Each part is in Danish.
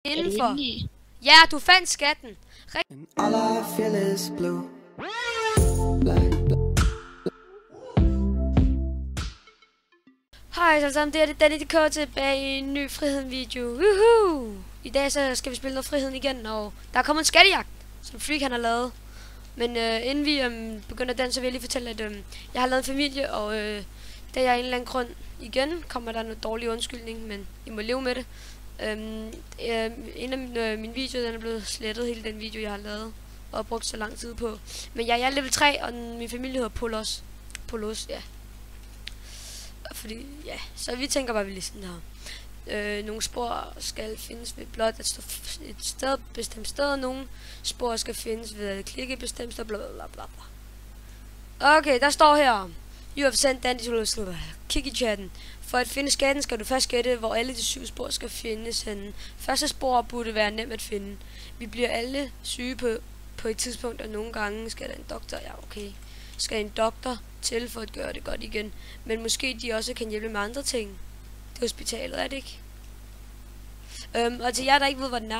Indenfor. Ja, du fandt skatten. All I feel is blue. Hej alle sammen, det er Danny DK tilbage i en ny Friheden-video. Woohoo! I dag så skal vi spille noget Friheden igen, og der er kommet en skattejagt, som Freak han har lavet. Men inden vi begynder den, så vil jeg lige fortælle, at jeg har lavet en familie, og da jeg af en eller anden grund igen kommer der noget dårlig undskyldning, men I må leve med det. En af mine videoer, den er blevet slettet, hele den video jeg har lavet og brugt så lang tid på. Men jeg er level 3, og min familie hedder Polos, ja. Fordi, ja, så vi tænker bare, vi lige sådan her. Nogle spor skal findes ved blot at stå et sted, bestemt sted, og nogle spor skal findes ved at klikke et bestemt sted, bla bla bla bla. Okay, der står her. You have sent Danny to kig i chatten. For at finde skatten skal du først gætte, hvor alle de 7 spor skal findes henne. Første spor burde være nemt at finde. Vi bliver alle syge på et tidspunkt, og nogle gange skal der en doktor, ja okay, skal en doktor til for at gøre det godt igen. Men måske de også kan hjælpe med andre ting. Det er hospitalet, er det ikke? Og til jer, der ikke ved, hvor den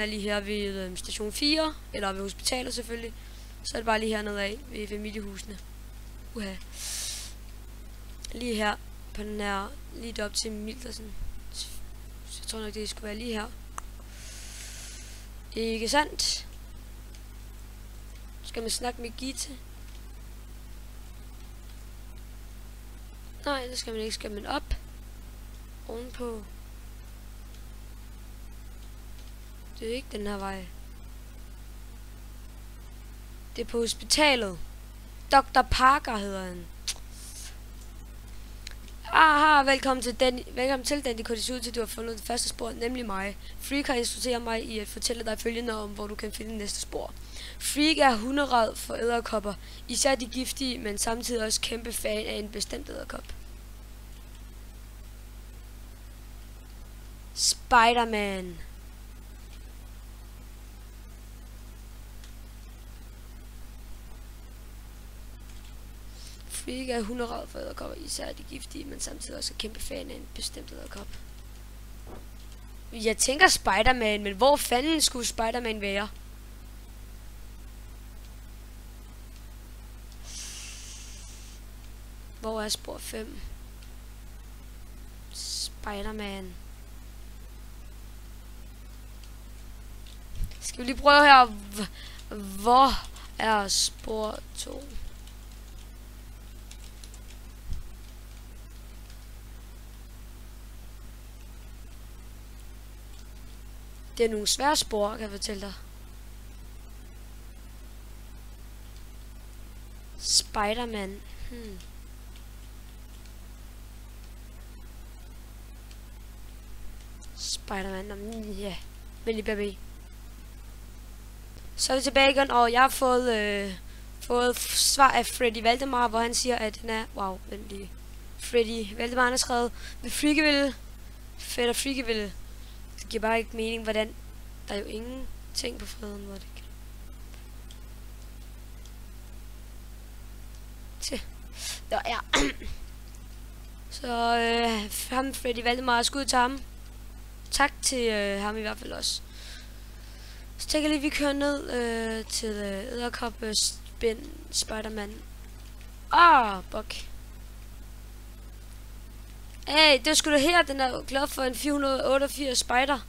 er lige her ved station 4, eller ved hospitalet selvfølgelig. Så er det bare lige hernede af ved familiehusene. Lige her på den her, lige op til Mildersen. Så jeg tror nok, det skulle være lige her. Ikke sandt? Skal man snakke med Gitte? Nej, det skal man ikke. Skal man op? Ovenpå. Det er ikke den her vej. Det er på hospitalet. Dr. Parker hedder han. Aha, velkommen til Danny. Det ser ud til, at du har fundet det første spor, nemlig mig. Freak har instrueret mig i at fortælle dig følgende om, hvor du kan finde næste spor. Freak er hunderad for edderkopper, især de giftige, men samtidig også kæmpe fan af en bestemt edderkop. Spider-Man. Freak er hunderad for edderkopper, især de giftige, men samtidig også kæmpe fan af en bestemt edderkop. Jeg tænker Spider-Man, men hvor fanden skulle Spider-Man være? Hvor er spor 5? Spider-Man. Skal vi lige prøve her. Hvor er spor 2? Det er nogle svære spor, kan jeg fortælle dig. Spider-Man. Spider-Man. Ja. Men lige baby. Så er vi tilbage igen, og jeg har fået svar af Freddy Valdemar, hvor han siger, at den er... Wow, vent lige. Freddy Valdemar har skrevet, ved Freakeville. Fedt og Freakeville. Det giver bare ikke mening, hvordan... Der er jo ingen ting på Friheden, hvor det kan... Nå, ja. Så ham, Freddy Valdemar, skud til ham. Tak til ham i hvert fald også. Så tænker jeg lige, vi kører ned til edderkop spin Spider-Man. Bok. Hey, det var sgu da her, den er glad for en 488 spider.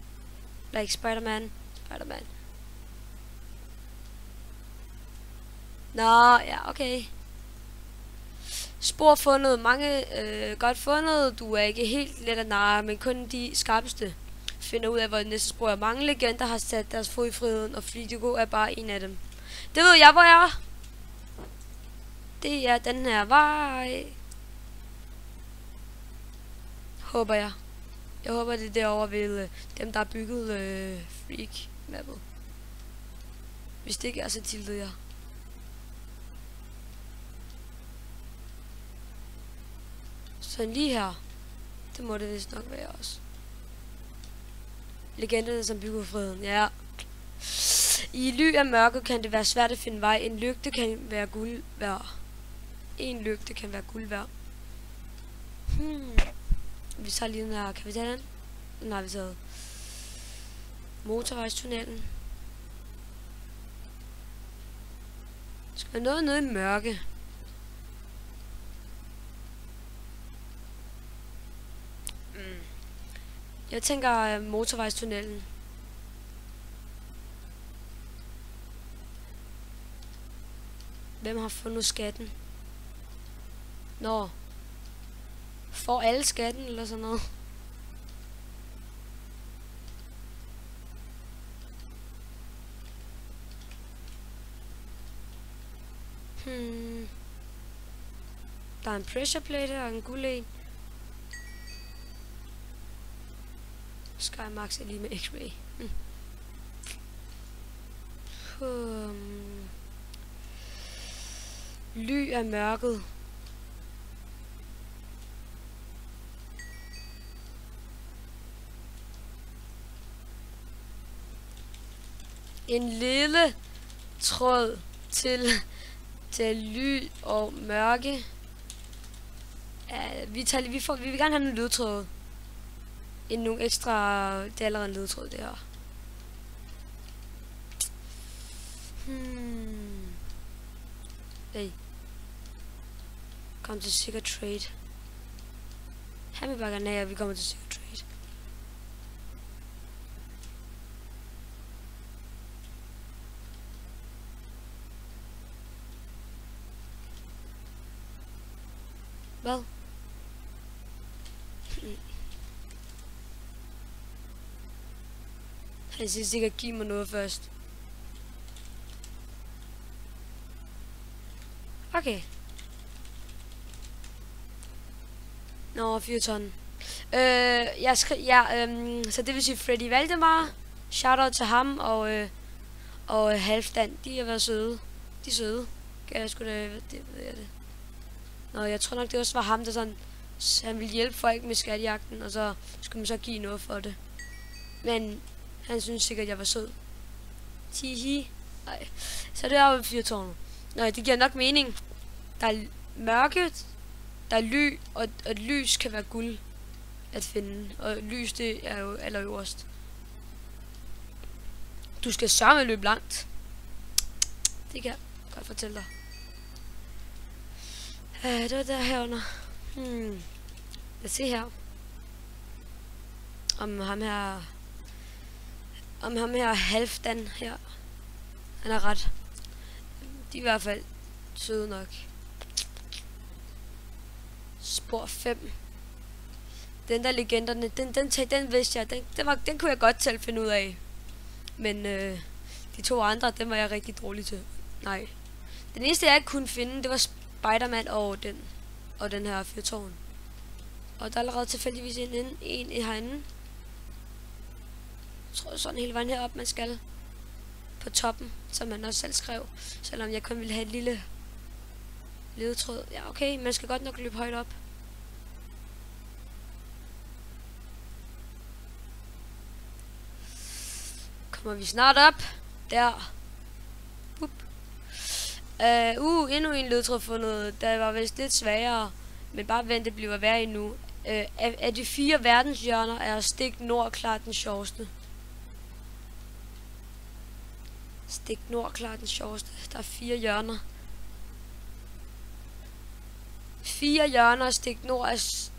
Eller ikke Spider-Man. Spider-Man. Nå, ja, okay. Spor fundet. Mange godt fundet. Du er ikke helt let at narre, men kun de skarpeste finder ud af, hvor det næste spor er. Mange legender har sat deres fod i friheden, og Fridigo er bare en af dem. Det ved jeg, hvor jeg er. Det er den her vej. Håber jeg. Jeg håber, det er derovre ved dem, der har bygget Freak-mappet. Hvis det ikke er, så tiltede jeg. Så lige her. Det må det vist nok være også. Legenderne, som bygger friheden. Ja. I ly af mørket kan det være svært at finde vej. En lygte kan være guld værd. En lygte kan være guld værd. Vi tager lige den her. Kan vi tage den? Den har vi taget. Motorvejstunnelen. Skal være noget nede i mørke. Jeg tænker motorvejstunnelen. Hvem har fundet skatten? Nå. Får alle skatten eller sådan noget? Der er en pressure plate her og en guld en. Skymax er lige med X-ray. Ly af mørket. En lille tråd til ly og mørke. Vi vil gerne have nogle ledtråde. Nogle ekstra. Det er allerede en ledtråd det her. Hey. Kom til sikker trade. Her vi bakker ned, og vi kommer til sikker trade. Hvad? Han siger sikkert, giv mig noget først. Okay. Nå, 4 ton. Så det vil sige Freddy Valdemar. Shoutout til ham og Halfdan. De har været søde. De er søde. Kan jeg sgu da, det ved jeg det. Nå, jeg tror nok det også var ham, der sådan, han ville hjælpe folk med skattejagten, og så skulle man så give noget for det. Men han synes sikkert, jeg var sød. Tihi. Nej. Så det er jo 4 tårne. Nå, det giver nok mening. Der er mørke, der er ly, og et lys kan være guld at finde. Og lys, det er jo allerøverst. Du skal sørge med løbe langt. Det kan jeg godt fortælle dig. Det var der herunder. Lad os se her. Om ham her Halfdan her. Han er ret. De er i hvert fald søde nok. Spor 5. Den der legenderne, den vidste jeg. Den kunne jeg godt selv finde ud af. Men de 2 andre, dem var jeg rigtig dårlig til. Nej. Den eneste jeg ikke kunne finde, det var Spiderman og den her fyrtårn. Og der er allerede tilfældigvis en herinde. Jeg tror sådan hele vejen herop man skal. På toppen, som man også selv skrev. Selvom jeg kun ville have et lille ledetråd. Ja, okay, man skal godt nok løbe højt op. Kommer vi snart op? Der. Endnu en ledtråd fundet. Der var vist lidt sværere. Men bare vent, det bliver værre endnu. Af de 4 verdenshjørner er stik nord klart den sjoveste. Stik nord klart den sjoveste. Der er 4 hjørner. 4 hjørner og stik nord er...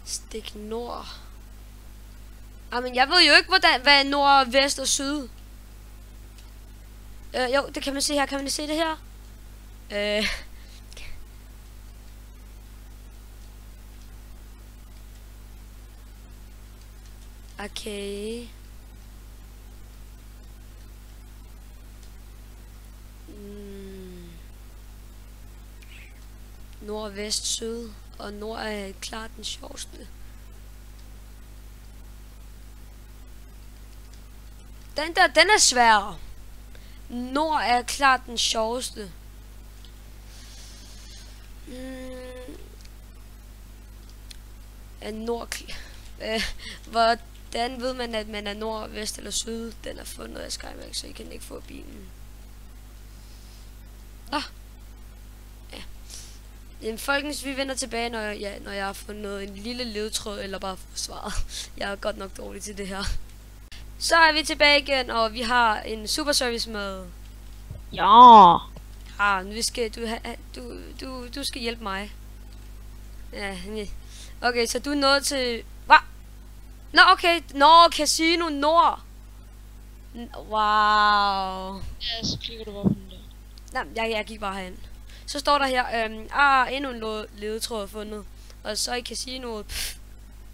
Stik nord. Men jeg ved jo ikke, hvad nord, vest og syd. Jo, det kan man se her. Kan man se det her? Okay. Nord, vest, syd. Og nord er klart den sjoveste. Den er svær. Nord er klart den sjoveste. Nord... hvor Hvordan ved man, at man er nord, vest eller syd? Den er fundet af Skymax, så I kan ikke få bilen. Nå. Ja. Jamen, folkens, vi vender tilbage, når jeg har fundet en lille ledtråd, eller bare svaret. Jeg er godt nok dårlig til det her. Så er vi tilbage igen, og vi har en super service med. Ja. Nu skal du skal hjælpe mig. Ja, okay, så du er nået til... Hvad? Nå, okay. Nå, Casino Nord. Wow. Ja, så klikker du bare på den der. Nej, jeg gik bare herind. Så står der her, endnu en ledetråd fundet. Og så i casinoet,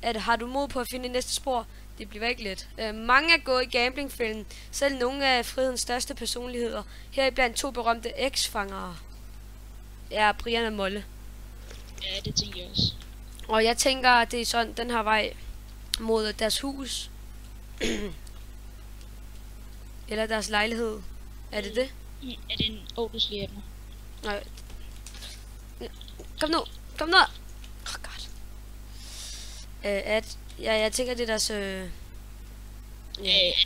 har du mod på at finde næste spor? Det bliver ikke let. Mange er gået i gamblingfælden, selv nogle af frihedens største personligheder. Heriblandt 2 berømte X-fangere. Ja, Brian og Molle. Ja, det tænker jeg også. Og jeg tænker, at det er sådan, den her vej mod deres hus. Eller deres lejlighed. Er det det? Er det en Otis lige Nej. Kom nu! Kom nu! God. Jeg tænker, det er deres... Er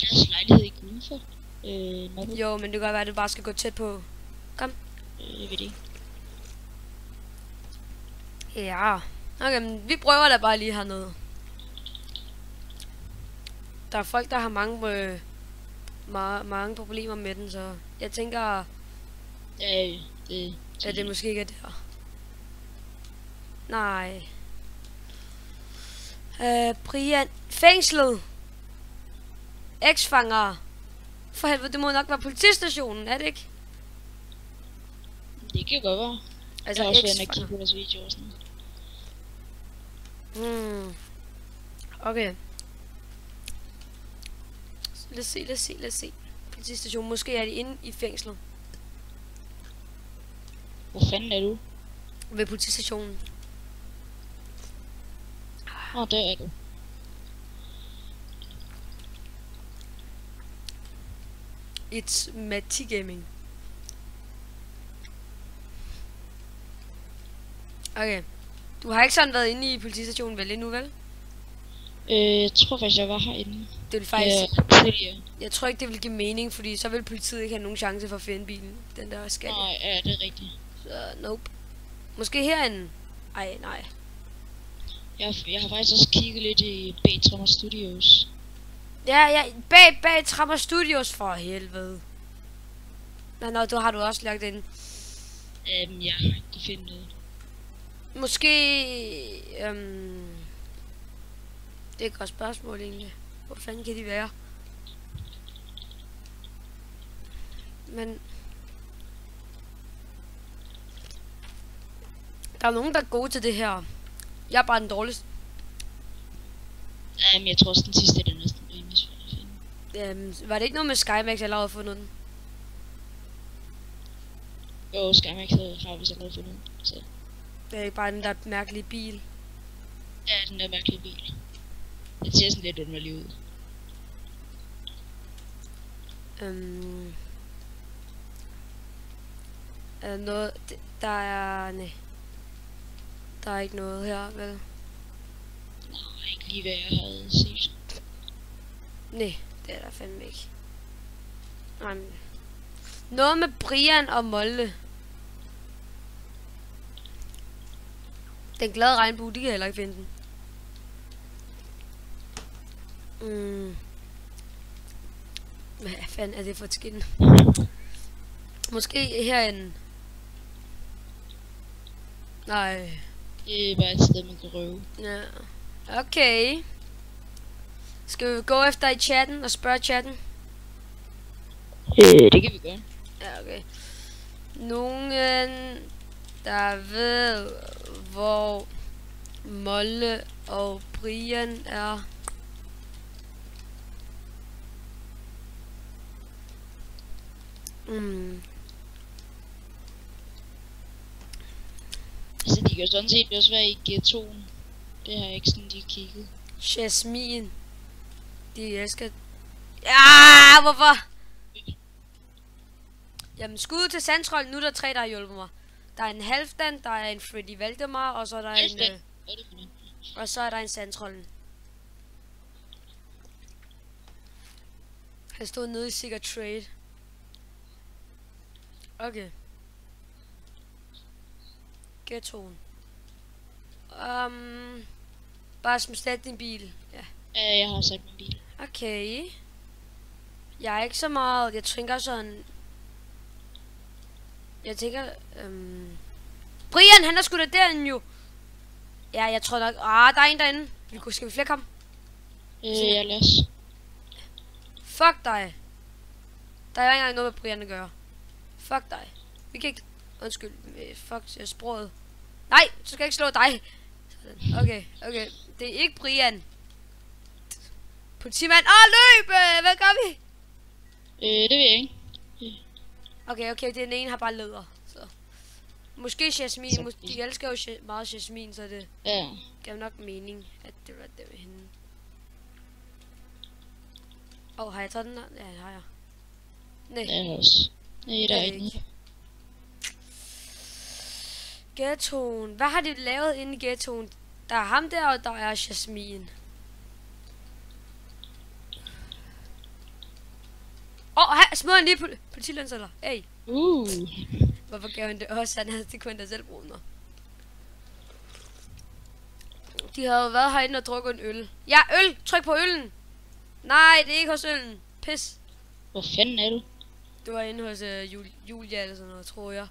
deres lejlighed ikke udenfor? Jo, men det kan godt være, at det bare skal gå tæt på. Kom. Jeg ved det ikke. Ja. Okay, men vi prøver da bare lige hernede. Der er folk, der har mange problemer med den, så jeg tænker... Ja, det måske ikke er der. Nej. Brian. Fængslet. X-fangere. For helvede, det må nok være politistationen, er det ikke? Det kan godt være. Altså, jeg har også været inde og kigge på deres videoer og sådan noget. Okay. Lad os se. Politistationen. Måske er de inde i fængslet. Hvor fanden er du? Ved politistationen. Der er du. It's Matti Gaming. Okay. Du har ikke sådan været inde i politistationen vel endnu, vel? Jeg tror faktisk, jeg var herinde. Det vil faktisk... Ja. Jeg tror ikke, det vil give mening, fordi så vil politiet ikke have nogen chance for at finde bilen. Den der skal. Nej, ja, det er rigtigt. Så nope. Måske herinde. Ej, nej. Jeg har faktisk også kigget lidt i bag Trammer Studios. Ja, bag Trammer Studios for helvede. Nå, du har du også lagt ind. Jeg har ikke kunne finde noget. Måske... det er et godt spørgsmål egentlig. Hvor fanden kan de være? Men... Der er nogen, der er gode til det her. Jeg er bare den dårligste. Jeg tror også den sidste er den næsten rimelig svært at finde. Var det ikke noget med Skymax, jeg allerede fundet den? Jo, Skymax har vi så allerede fundet den. Så. Det er ikke bare den der mærkelige bil. Ja, den der mærkelige bil. Det ser sådan lidt underlig ud. Er noget... Der er... Nej. Der er ikke noget her, vel? Nej, ikke lige hvad jeg havde set. Nej, det er der fandme ikke. Nej, men... Noget med Brian og Molde. Den glade regnbue, de kan heller ikke finde den. Hvad fanden er det for et skin? Måske herinde. Nej. Det er bare et sted, man kan røve. Ja. Okay. Skal vi gå efter i chatten og spørge chatten? Det kan vi gøre. Ja, okay. Nogen, der ved, hvor Molle og Brian er. Altså, de kan sådan set også være i G2'en. Det har jeg ikke sådan lige kigget. Jasmin. De elsker... Ja, hvorfor? Jamen, skud til Sandtroll. Nu er der 3, der har hjulpet mig. Der er en Halfdan, der er en Freddy Valdemar, og så er der en... og så er der en Sandtrollen. Han stod nede i Sikker Trade. Okay. Ghettoen. Bare slet din bil. Ja. Jeg har sat min bil. Okay. Jeg er ikke så meget. Jeg tænker sådan. Jeg tænker. Brian, han er sgu da derinde jo. Ja, jeg tror nok. Der er en derinde. Skal vi flække ham? Jeg læser. Fuck dig. Der er ikke engang noget med Brian at gøre. Fuck dig. Vi kan ikke. Undskyld. Fuck sproget. Nej, så skal jeg ikke slå dig. Okay. Det er ikke Brian. Politimand. Løb! Hvad gør vi? Det ved jeg ikke. Okay, den ene har bare leder. Så. Måske Jasmin. De elsker jo meget Jasmin, så det gav nok mening, at det var det med hende. Har jeg taget den der? Ja, det har jeg. Nej. Det er også. Nej, der er ikke. Ghettoen. Hvad har de lavet inde i ghettoen? Der er ham der, og der er Jasmin. Smed han lige politilønseller. Hey. Hvorfor gav han det også? Han havde det kun der selv brugt mig. De havde jo været herinde og drukket en øl. Ja, øl! Tryk på øllen! Nej, det er ikke hos øllen. Pis. Hvor fanden er du? Det var inde hos Julia eller sådan noget, tror jeg.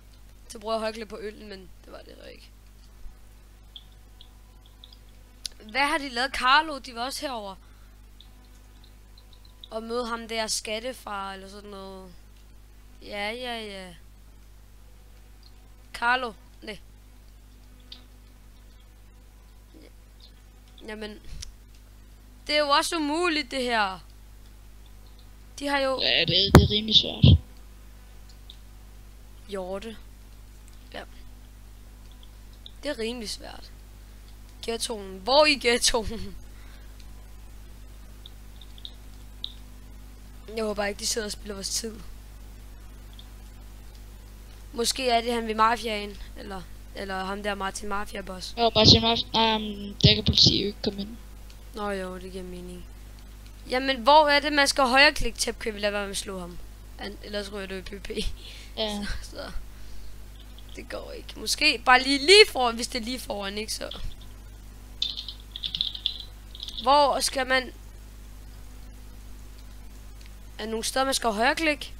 Så bruger jeg højklæde på øllen, men det var det så ikke. Hvad har de lavet? Carlo, de var også herover. Og møde ham der skattefar eller sådan noget. Ja. Carlo, nej. Jamen. Det er jo også umuligt det her. De har jo... Ja, det er rimelig svært. Hjorte. Ja. Det er rimelig svært. Ghettoen. Hvor i ghettoen? Jeg håber ikke, de sidder og spiller vores tid. Måske er det han ved mafiaen. Eller ham der Martin Mafia boss. Martin Mafia. Der kan politiet jo ikke komme ind. Nå jo, det giver mening. Jamen, hvor er det, man skal højreklikke til, kan vi lade være med at slå ham? Ellers ryger du i PP. Ja. Så. Det går ikke. Måske bare lige foran, hvis det er lige foran, ikke så. Hvor skal man... Er der nogle steder, man skal højreklikke?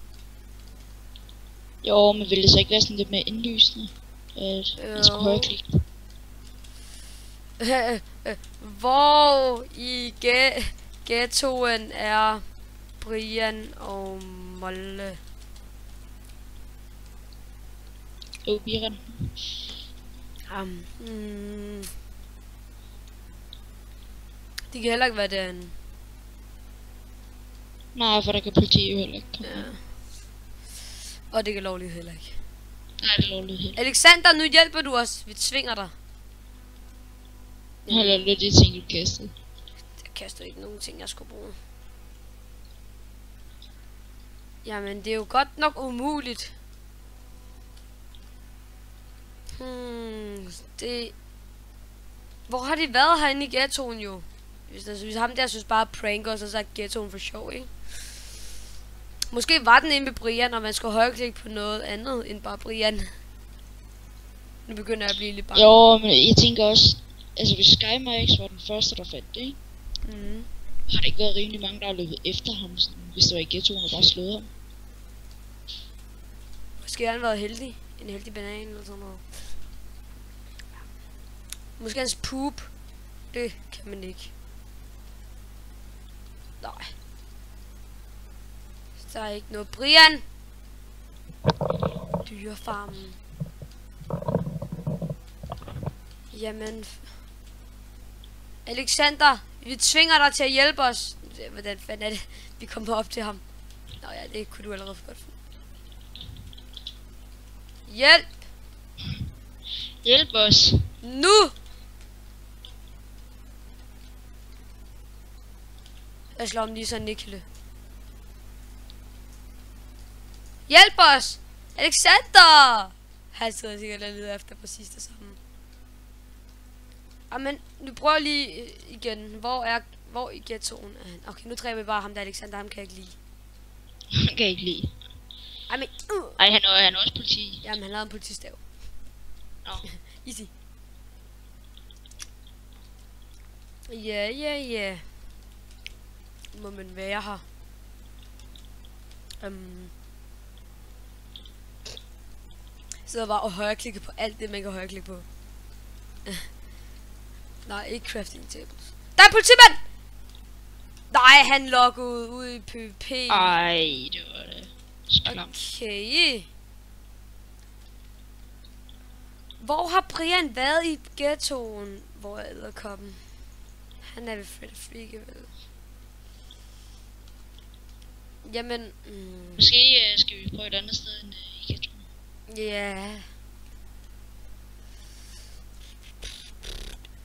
Jo, men vil det så ikke være sådan lidt mere indlysende? At man skal højreklikke? Hvor i ghettoen er Brian og Molle? Biren. Det kan heller ikke være derinde. Nej, for der kan politiet jo heller ikke komme. Ja. Og det kan lovligt heller ikke. Nej, det er lovligt heller. Alexander, nu hjælper du os. Vi tvinger dig. Har du de ting, du kastede? Jeg kaster ikke nogen ting, jeg skulle bruge. Jamen, det er jo godt nok umuligt. Hvor har de været herinde i ghettoen jo? Hvis ham der synes bare pranker, så er ghettoen for sjov, ikke? Måske var den inde med Brian, og man skal højreklikke på noget andet end bare Brian. Nu begynder jeg at blive lidt bange. Jo, men jeg tænker også, altså hvis SkyMax var den første, der fandt det, ikke? Har det ikke været rimelig mange, der har løbet efter ham, sådan, hvis det var i ghettoen og bare slået ham? Måske har han været heldig. En heldig banan eller sådan noget. Måske hans poop. Det kan man ikke. Nej. Der er ikke noget. Brian! Dyrefarmen. Jamen. Alexander, vi tvinger dig til at hjælpe os. Hvordan fanden er det, vi kommer op til ham? Nå ja, det kunne du allerede godt få. Hjælp! Hjælp os! Nu! Jeg slår ham lige sådan Nikle. Hjælp os! Alexander! Han sidder sikkert og leder efter præcis det samme. Jamen, nu prøver jeg lige igen. Hvor i ghettoen er han? Okay, nu dræber vi bare ham der, Alexander. Ham kan jeg ikke lide. Han kan ikke lide. Ej, men... Ej, han er også politi. Jamen, han lavede en politistav. Nå. Easy. Ja. Må man være her. Sidder bare og højreklikker på alt det, man kan højreklikke på. Nej, ikke crafting tables. Der er politimand! Nej, han loggede ud i PvP. Ej, det var det. Klamt. Okay. Hvor har Brian været i ghettoen? Hvor er edderkoppen? Han er ved Fred Freak, vel? Jamen... Måske skal vi prøve et andet sted end i ghettoen. Ja.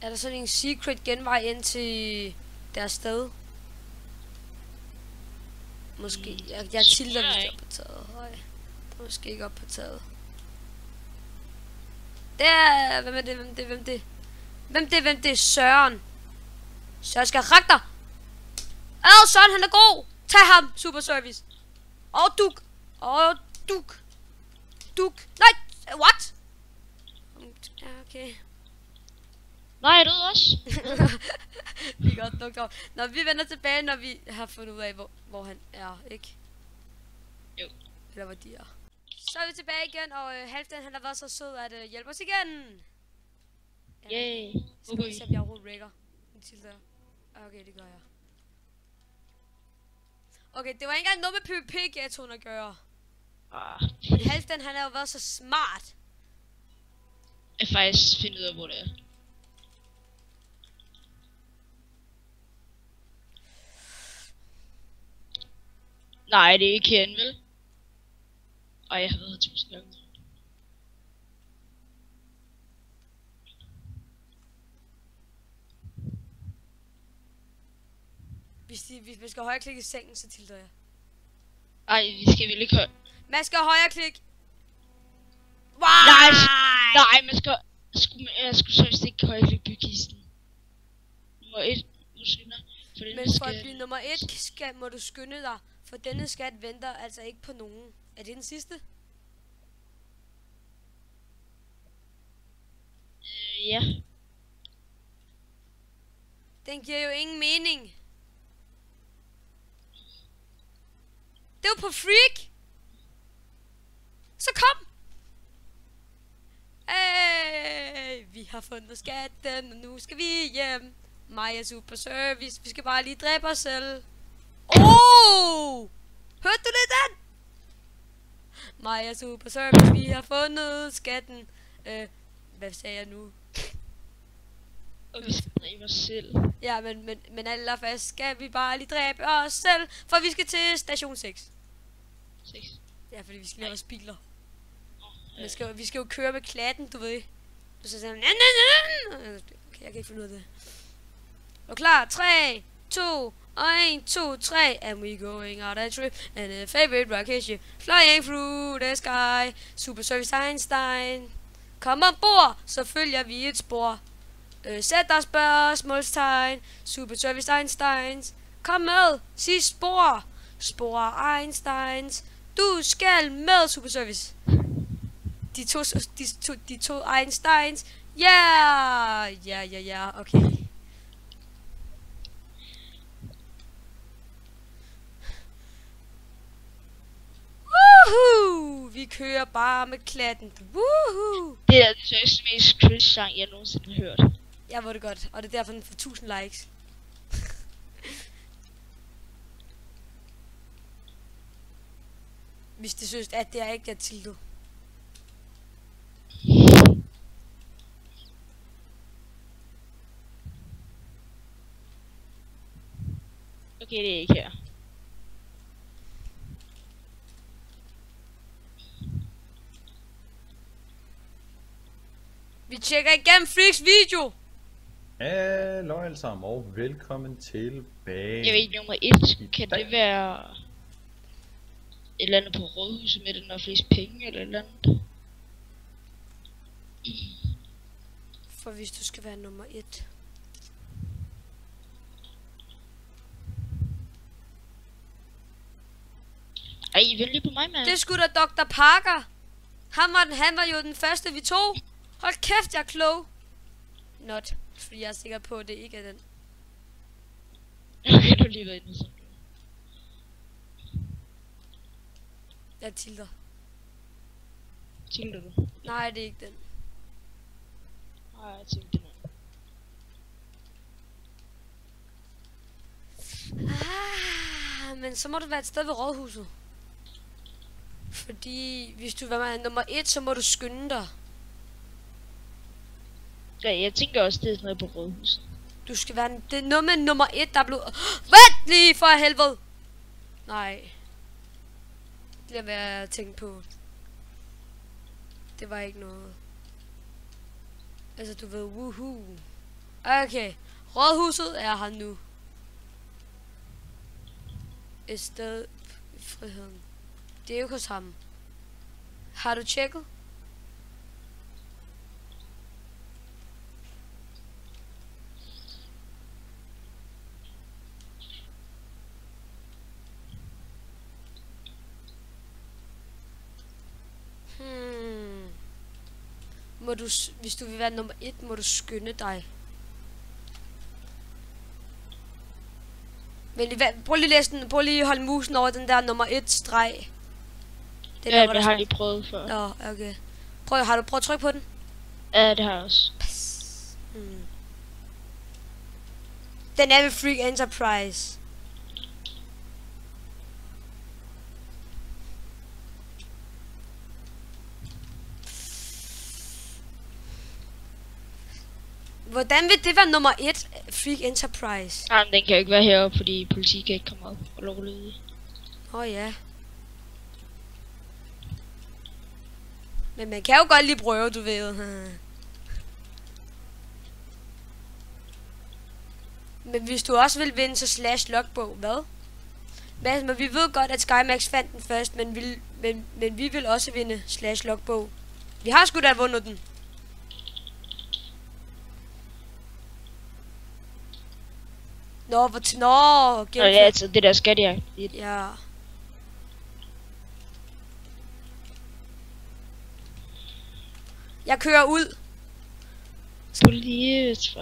Er der sådan en secret genvej ind til deres sted? Måske. Jeg tilter, hvis det er på taget. Høj. Det er måske ikke op på taget. Der. Hvem det er? Søren. Søren skal have dig. Søren, han er god. Tag ham, super service. Duk. Nej, what? Ja, okay. Nej, jeg døde også. Vi er godt nok dog. Når vi vender tilbage, når vi har fundet ud af, hvor han er, ikke? Jo. Eller hvor de er. Så er vi tilbage igen, og Halfdan, han har været så sød at hjælpe os igen. Yay. Skal vi se, om jeg overhovedet rækker en til der. Okay, det gør jeg. Okay, det var ikke engang noget med PvP-ghettoen at gøre. Men Halfdan, han har jo været så smart. Jeg faktisk finde ud af, hvor det er. Nej, det er ikke herinde, vel? Ej, jeg har været her 1000 gange. Hvis man skal højreklikke i sengen, så tilter jeg. Ej, vi skal vel ikke høre. Man skal højreklikke. Wow! Nej, man skal... Jeg skulle så ikke højreklikke bykisten. Nummer 1. Men for at blive nummer 1 må du skynde dig. For denne skat venter altså ikke på nogen. Er det den sidste? Ja. Den giver jo ingen mening. Det er jo på Freak. Så kom. Vi har fundet skatten, og nu skal vi hjem. Maja super service. Vi skal bare lige dræbe os selv. Hørte du det, Dan? Maja super service. Vi har fundet skatten. Hvad sagde jeg nu? Og vi skal dræbe os selv. Ja, men allerførst skal vi bare lige dræbe os selv. For vi skal til station 6. 6? Ja, fordi vi skal lave os biler. Vi skal jo køre med klatten, du ved. Du så sådan... Okay, jeg kan ikke finde ud af det. Og klar, 3, 2, 1, 2, 3. And we going on a trip. And a favorite rocket ship. Flying through the sky. Super Service Einstein. Kom ombord, så følger vi et spor. Sæt dig spørgsmålstegn. Super Service Einsteins. Kom med, sig spor. Spor Einsteins. Du skal med, Super Service. De to Einsteins. Ja, okay. Woohoo! Vi kører bare med klatten. Woohoo! Det er den mest cringe sang, jeg nogensinde har hørt. Jeg ved det godt, og det er derfor den får 1000 likes. Hvis det synes, at det er ikke der til du. Okay, det er ikke her. Vi tjekker igennem Freaks video. Hallo alle sammen og velkommen tilbage. Jeg ved ikke, nummer 1, kan det være et eller andet på rådhuset med den der flest penge eller et eller andet? For hvis du skal være nummer 1. Ej, I venter lige på mig, mand. Det skulle da Dr. Parker. Han var jo den første, vi tog. Hold kæft, jeg er klog. Not. Fordi jeg er sikker på, at det ikke er den. Okay, du lige været inde så. Jeg tilter. Tilter du? Nej, det er ikke den. Nej, jeg tilter mig. Men så må du være et sted ved rådhuset. Fordi hvis du vil være nummer 1, så må du skynde dig. Ja, jeg tænker også, det er sådan noget på rådhuset. Du skal være det er noget med nummer 1, der er blevet... Vent lige for helvede! Nej. Det er hvad jeg tænkte på. Det var ikke noget. Altså du ved, woohoo. Okay. Rådhuset er her nu. Et sted i friheden. Det er jo hos ham. Har du tjekket? Må du, hvis du vil være nummer 1, må du skynde dig. Prøv lige læse den. Prøv lige at holde musen over den der nummer 1 streg. Den Ja, der, det har jeg lige prøvet før. Nå, okay. Har du prøvet at trykke på den? Ja, det har jeg også. Den er ved Freak Enterprise. Hvordan vil det være nummer 1, Freak Enterprise? Nej, den kan jo ikke være heroppe, fordi politiet kan ikke komme op og lovlyde. Ja. Men man kan jo godt lige prøve, du ved. Men hvis du også vil vinde, så /logbog, hvad? Men vi ved godt, at Skymax fandt den først, men vi vil også vinde /logbog. Vi har sgu da vundet den. Nå, Ja, altså det der skatjagt. Ja. Jeg kører ud. Politiet.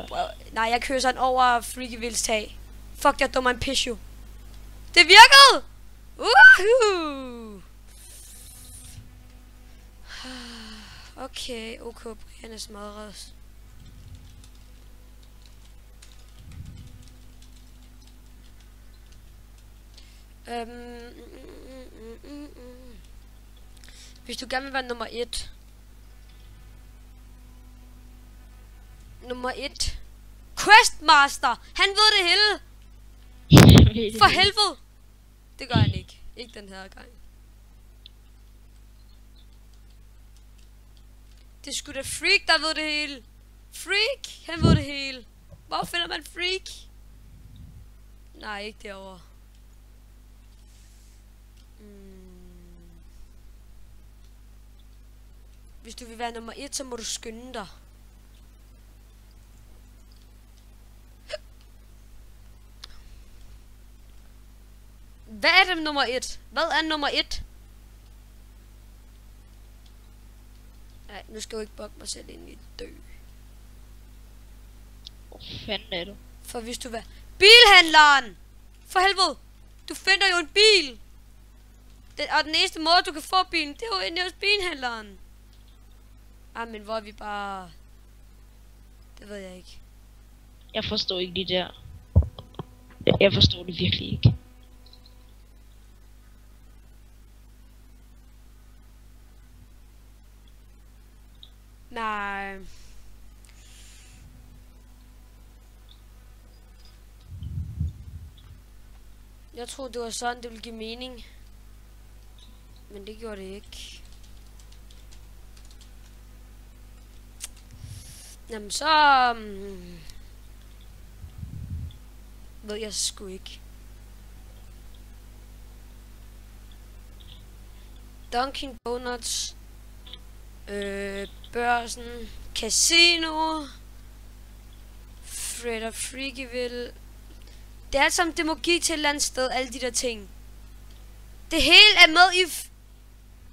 Nej, jeg kører sådan over Freakyvilles tag. Fuck, jeg dummer en pisho. Det virkede! Woohoo! Okay, Brian er smadret. Hvis du gerne vil være nummer 1. Nummer 1. Questmaster! Han ved det hele! For helvede! Det gør han ikke. Ikke den her gang. Det er sgu da Freak, der ved det hele. Freak! Han ved det hele. Hvor finder man Freak? Nej, ikke derovre. Hvis du vil være nummer 1, så må du skynde dig. Hvad er det nummer 1? Hvad er nummer 1? Nej, nu skal jeg jo ikke bukke mig selv ind i dø. Hvor fanden er du? For hvis du vil... Bilhandleren! For helvede! Du finder jo en bil! Og den eneste måde, du kan få bilen, det er jo inde hos bilhandleren. Men hvor er vi bare... Det ved jeg ikke. Jeg forstår ikke det der. Jeg forstår det virkelig ikke. Nej. Jeg troede, det var sådan, det ville give mening. Men det gjorde det ikke. Jamen så... ved jeg sgu ikke. Dunkin' Donuts. Børsen. Casino. Fred og Freakyville. Det er alt sammen, det må give til et eller andet sted, alle de der ting. Det hele er med i...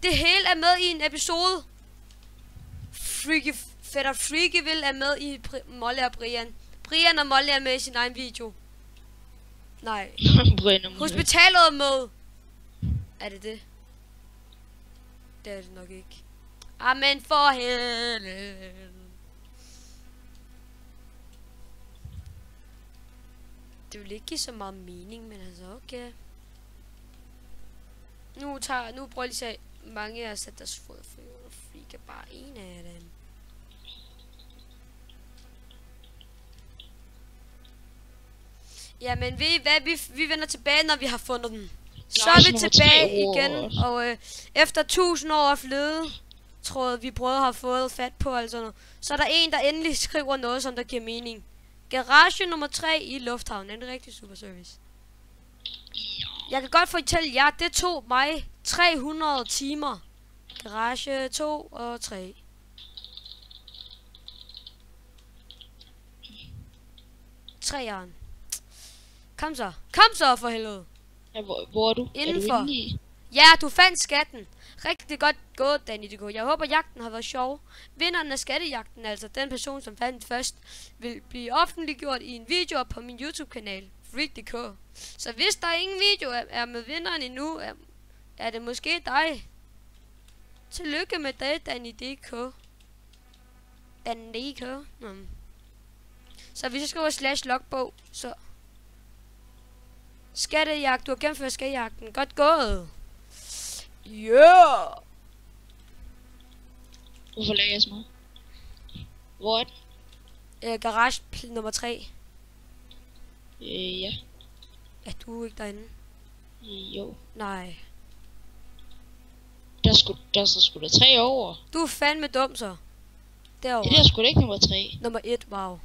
Det hele er med i en episode. Freaky Fætter Freakyville er med i Molly og Brian. Brian og Molly er med i sin egen video. Nej. Hospitalet er med. Er det det? Det er det nok ikke. Amen for helvede. Det vil ikke give så meget mening, men altså okay. Nu prøver jeg lige at se, mange har sat deres fod for og Freak er bare en af dem. Jamen ved I hvad, vi vender tilbage, når vi har fundet den. Så er vi tilbage igen, og efter 1000 år af ledetråd, vi prøvede har fået fat på, altså noget, så er der en, der endelig skriver noget, som der giver mening. Garage nummer 3 i lufthavnen, er det rigtig super service? Jeg kan godt fortælle jer, det tog mig 300 timer. Garage 2 og 3. Træeren. Kom så for helvede. Ja, hvor er du? Indenfor. Er du inde i? Ja, du fandt skatten. Rigtig godt gået, Danny DK. Jeg håber, jagten har været sjov. Vinderen af skattejagten, altså den person, som fandt først, vil blive offentliggjort i en video på min YouTube-kanal, Freak.dk. Så hvis der ingen video er med vinderen endnu, er det måske dig. Tillykke med det, Danny DK. Danny DK. Så hvis jeg skriver /logbog, så... Skattejagt, du har gennemført skattejagten. Godt gået. Yeah! Hvorfor lader jeg så meget? Hvor er den? Garage nummer 3. Ja. Er du ikke derinde? Jo. Nej. Der er sgu da 3 over. Du er fandme dum så. Derovre. Det er sgu da ikke nummer 3. Nummer 1, wow.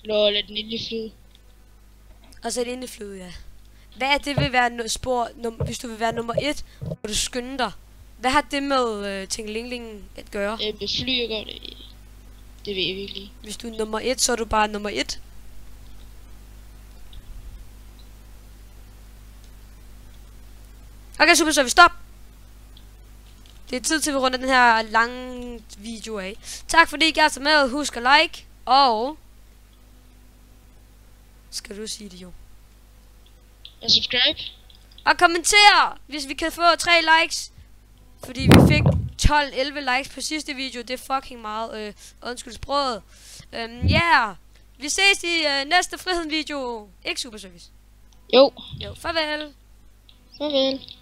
Lad den endelig flyde. Og så er det inde i flyet, ja. Hvad er det vil være spor, hvis du vil være nummer 1, og du skynder dig? Hvad har det med Tinglingling at gøre? Det flyver godt. Det ved jeg virkelig. Hvis du er nummer 1, så er du bare nummer 1. Okay, super, så vi stop. Det er tid til, at vi runder den her lange video af. Tak fordi I gav sig med. Husk at like. Og... Skal du sige det, jo? Og subscribe. Og kommentere, hvis vi kan få 3 likes. Fordi vi fik 12-11 likes på sidste video. Det er fucking meget. Undskyld sproget. Yeah. Vi ses i næste friheden video. Ikke super service. Jo. Farvel. Farvel.